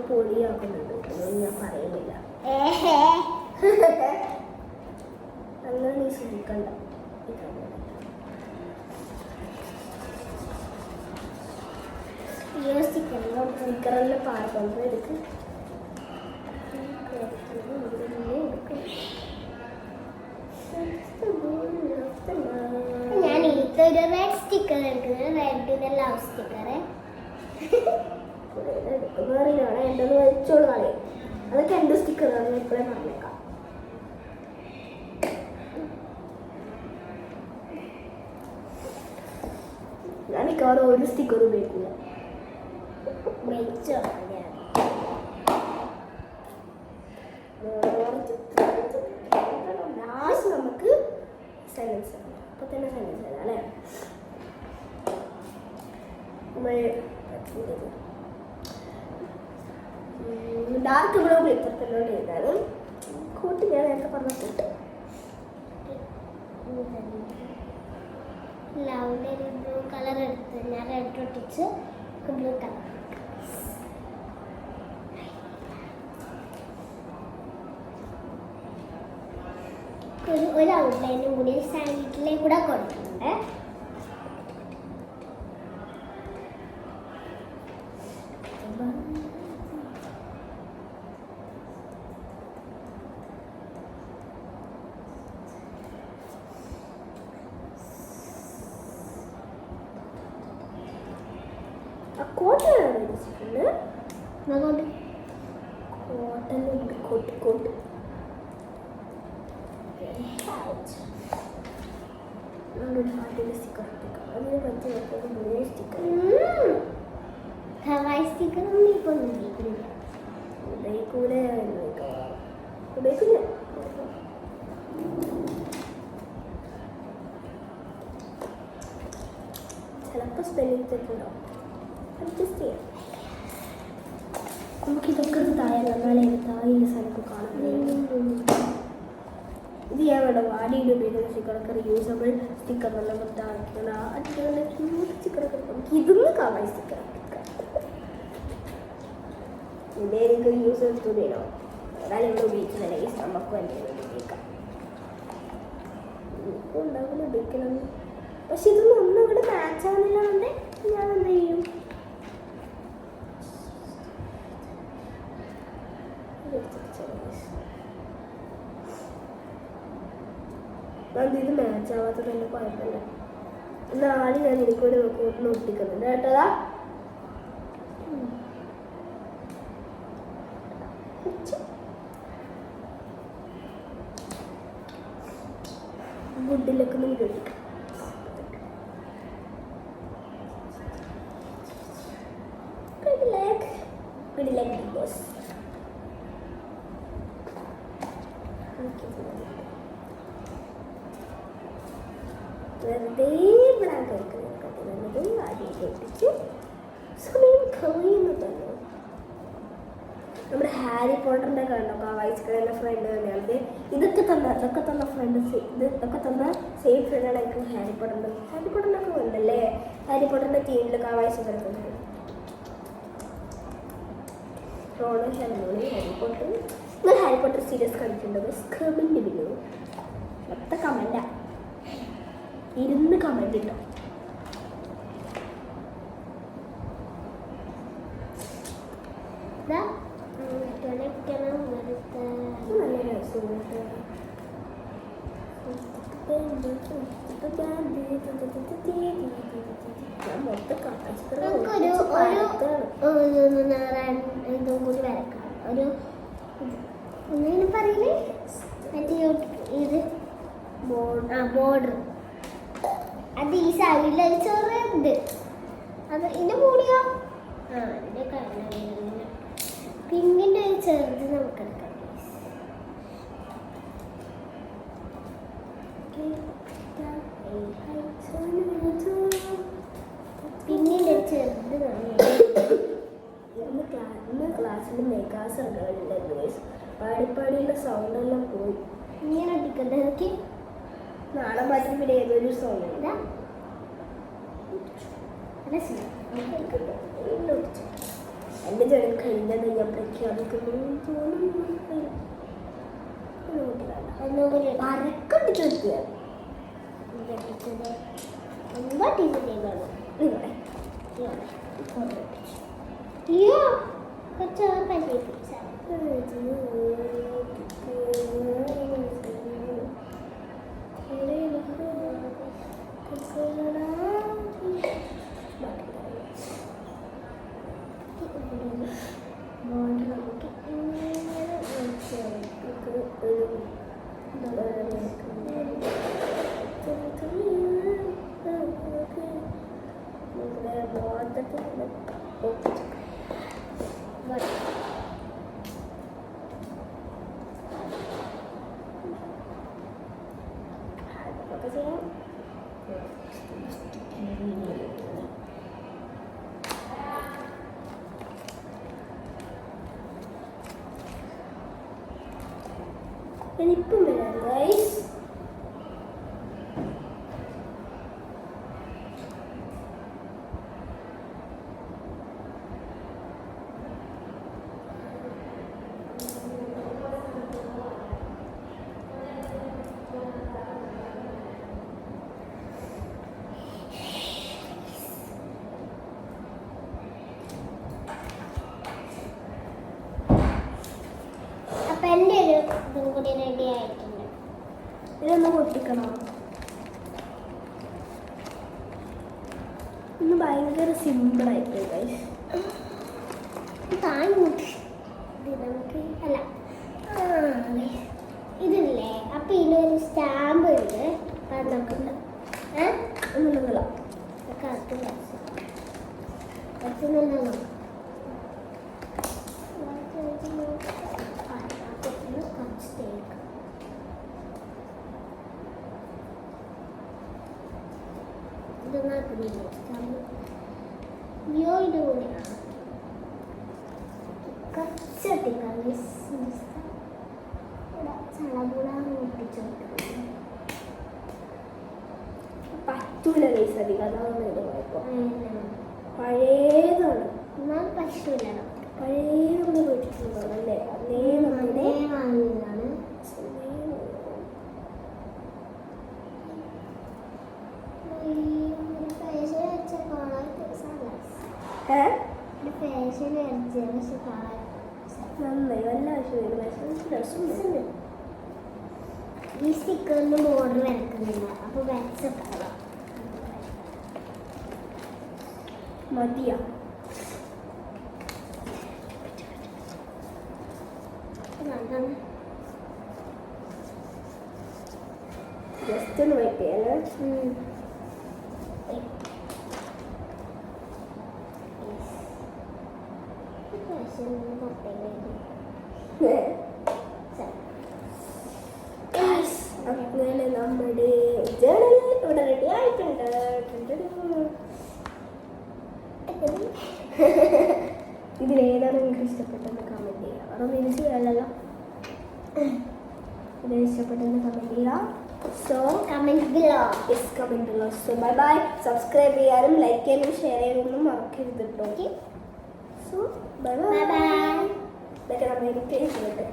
പൊടിയാക്കുന്നുണ്ട്, അതൊന്നും ഞാൻ പറയുന്നില്ല. അങ്ങനെ നീ ശ്രദ്ധിക്കണ്ട. സ്റ്റിക്കറെല്ലാം പാർക്കുമ്പോൾ എടുക്കും. ഞാൻ ഇതൊരു റെഡ് സ്റ്റിക്കർ എടുക്കുന്നത്, റെഡിന്റെ ലവ് സ്റ്റിക്കർ എടുക്കുന്നറിയില്ല. എന്തെന്ന് വെച്ചോളൂ കളയും. അതൊക്കെ എൻ്റെ സ്റ്റിക്കറാണ്, എപ്പോഴും പറഞ്ഞേക്കാം. ഞാൻ മിക്കവാറും ഒരു സ്റ്റിക്കർ ഉപയോഗിക്കില്ല. ലാസ്റ്റ് നമുക്ക് സെൻറ്റൻസ് അപ്പൊ തന്നെ സെൻറ്റൻസ് എഴുതാം അല്ലേ? ഡാർക്ക് ബ്ലൂ ഗ്ലിറ്ററിനോട് എഴുതാനും കൂട്ടി ഞാൻ നേരത്തെ പറഞ്ഞ കൂട്ട് ലവിൻ്റെ ഒരു ബ്ലൂ കളർ എടുത്ത് ഞാൻ റെഡ് ഒട്ടിച്ച് ബ്ലൂ കളർ ഒരു ഔട്ട്ലൈനും കൂടി സൈഡിലേക്ക് കൂടെ കൊടുക്കുന്നുണ്ട്. കോട്ടനാണ് വെച്ചിട്ടുണ്ട്. അതുകൊണ്ട് കോട്ടനുണ്ട്, കോട്ട് സ്റ്റിക്കർ അതിന് പറ്റിയ സ്റ്റിക്കർ ഹവായ് സ്റ്റിക്കർ ഒന്നും ഇപ്പോൾ ഉപയോഗിക്കുന്നില്ല. ഉപയോഗിക്കില്ല. ചിലപ്പോൾ സ്പെല്ലിംഗ് തെറ്റുണ്ടാവും, അഡ്ജസ്റ്റ് ചെയ്യാം. നമുക്കിതൊക്കെ താഴെ എന്നാലേ താഴെ സ്ഥലത്ത് കാണാൻ. ഇത് ഞാൻ വേണ്ട വാടിയിൽ ഉപയോഗിക്കുന്ന സ്റ്റിക്കറൊക്കെ റീയൂസബിൾ സ്റ്റിക്കർ നല്ല വൃത്താക്കുന്ന അടിക്കുന്ന ക്യൂട്ട് സ്റ്റിക്കറൊക്കെ നമുക്ക് ഇതൊന്ന് കാണാൻ സ്റ്റിക്കർ ഇതേ എനിക്ക് യൂസ് എടുത്തുതരോ? അതാണ് ഇവിടെ ഉപയോഗിക്കുന്നില്ല. നമുക്ക് വേണ്ടി ഉപയോഗിക്കാം. എനിക്കും ഉണ്ടാവില്ല ഉപയോഗിക്കണം. പക്ഷെ ഇതൊന്നും ഒന്നും ഇവിടെ മാച്ച് ആവുന്നില്ല. ഞാൻ എന്ത് ചെയ്യും? ഇത് മാച്ച് ആവാത്തത് തന്നെ കുഴപ്പമില്ല. എന്നാലും ഞാൻ എനിക്കൊരു കൂട്ടിന് ഒട്ടിക്കുന്നുണ്ട് കേട്ടതാ. ഗുഡിലൊക്കെ നമുക്ക് ഒട്ടിക്കാം. Good luck, big boss. വെറുതെ ബ്ലാങ്ക് കഴിക്കുന്നത് ആദ്യം ഒട്ടിച്ച് സമയം കളയുന്നതാണ്. നമ്മുടെ ഹാരി പോട്ടറിൻ്റെ കണ്ടോ വൈസ് കളറിൻ്റെ ഫ്രണ്ട് തന്നെയാണ്. ഇതൊക്കെ തന്ന ഫ്രണ്ട്സ് ഇതൊക്കെ തന്ന സെയിം ഫ്രണ്ടാണ് എനിക്ക് ഹാരി പോട്ടറിനൊക്കെ ഉണ്ടല്ലേ. ഹാരി പോട്ടറിൻ്റെ ടീമിലൊക്കെ ആ വയസ്സ് കിടക്കുന്നത് റോണോ ഹെർമോണി ഹാരി പോട്ടർ. നിങ്ങൾ ഹാരി പോട്ടർ സീരീസ് കണ്ടിട്ടുണ്ടോ? Comment below. മൊത്തം കമൻറ്റാ, ഇരുന്ന് കമൻറ്റ് ഇട്ടോ. നല്ല രസമുണ്ട്. ഇതും കൂടി വരക്കാം. ഒരു ഒന്നിനും പറയില്ലേ മറ്റേ ഇത് ബോർഡർ അത് ഈ സൈഡിൽ ചെറുത് അത് ഇതിൻ്റെ മൂടിയോ അതിൻ്റെ പിന്നിൻ്റെ ഒരു ചെറുത് നമുക്ക് എടുക്കാം. പിന്നിൻ്റെ ഒരു ചെറുത് ഇന്ന് ക്ലാസ്സിൽ മെഗാസ് ഉണ്ടാവില്ല. പാടിപ്പാടിയുള്ള സൗണ്ടെല്ലാം പോയി. ഇങ്ങനെ ഒട്ടിക്കട്ടെ. നാളെ മാറ്റി പിന്നെ ഏതൊരു സോങ് എൻ്റെ ജോലി കഴിഞ്ഞത് ഞാൻ പ്രഖ്യാപിക്കുന്നു തോന്നുന്നു. പരക്കൊണ്ട് ചോദിക്കുകയാണ്. എന്താ ടീച്ചർ ചെയ്യുന്നത്? നിങ്ങളെ അയ്യോ കുറച്ച് പരിചയിപ്പിച്ചാൽ എനിക്കും വരാം ഗൈസ്. അപ്പൊ എൻ്റെ ഒരു ഇതും കൂടി റെഡി ആയിട്ടുണ്ട്. ഇതൊന്ന് പൊട്ടിക്കണോ? ഇന്ന് ഭയങ്കര സിമ്പിളായിട്ട് ഗൈസ്. താങ്ങൂട്ട് ഇത് നമുക്ക് അല്ല ഇതില്ലേ. അപ്പൊ ഇതിലൊരു സ്റ്റാമ്പ് ഉണ്ട്. അത് നമുക്കുണ്ട് ഒന്നുമില്ല. കത്ത് കത്തുന്നുണ്ടല്ലോ. പറ്റൂല ഗൈസ് അധികം. അതാണ് ഇത് കുഴപ്പം. പഴയതാണ്. പറ്റൂല. പഴയ നമ്മൾ മേടിച്ചിട്ടുണ്ടാവും അല്ലേ? അതേ നമ്മുടെ വാങ്ങിയതാണ്. നന്നായി വല്ല ആവശ്യമില്ല. ഈ സ്റ്റിക്കറിന് ബോർഡർ വരക്കുന്നില്ല. അപ്പൊ വെച്ചെടുക്കണം. മതിയാ. ജസ്റ്റ് ഒന്ന് വെയിറ്റ് ചെയ്യാല്ലേ? അങ്ങനെ നമ്മുടെ ജേണൽ ഇവിടെ റെഡി ആയിട്ടുണ്ട്. ഇതിലേതാണ് നിങ്ങൾക്ക് ഇഷ്ടപ്പെട്ടെന്ന് കമൻറ്റ് ചെയ്യുക. കാരണം ഇത് ചെയ്യാമല്ലോ. ഇത് ഇഷ്ടപ്പെട്ടെന്ന് കമൻറ്റ് ചെയ്യുക. So comment below. Comment below. So bye bye. Subscribe ചെയ്യാനും ലൈക്ക് ചെയ്യാനും ഷെയർ ചെയ്യാനും മറക്കരുത് കേട്ടോ. So bye bye. Bye bye. ഇതൊക്കെ നമ്മൾ എനിക്ക് ചെയ്തിട്ട്